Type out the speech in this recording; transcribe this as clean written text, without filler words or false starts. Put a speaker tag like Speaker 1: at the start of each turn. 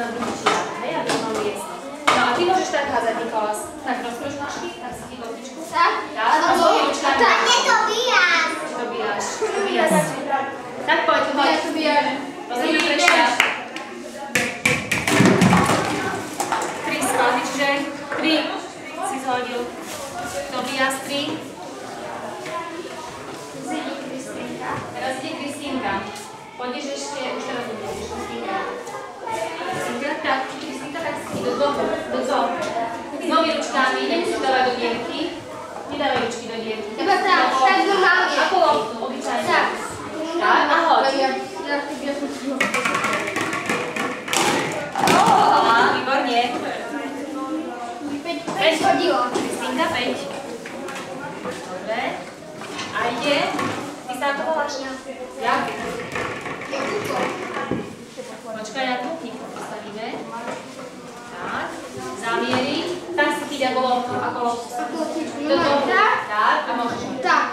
Speaker 1: na druhý čiar, hej, aby sme mali jasno. No a ty môžeš tak házať, Nikolás. Tak rozproš nožky, tak si chyť loptičku. Tak, a zloží ručkami.
Speaker 2: To nedobíjam.
Speaker 1: Dobíjaš. Tak poď, hoď. Pozrime prešťa. 3 skladby, čiže 3 si zhodil. Dobíjaš 3. Teraz ide Kristínka. Pôjdeš ešte, už teraz budeš Kristínka. Kristínka, tak, Kristínka, tak si do dvoch. S novi ručkami, nemusíš dávať do dierky. Nedávaj ručky do dierky.
Speaker 2: Iba tak normálne.
Speaker 1: Ako loptu, obyčajne. Tak, a hoď. Aha, výborne. 5 hodilo. Kristínka, 5. Dobre. A ide. Ty sa ako voláš? Jak? Počkaj na trúbniku, postavíme. Tak. Zamierí. Tak si chyť ako loptu. Tak, a môžeš. Tak.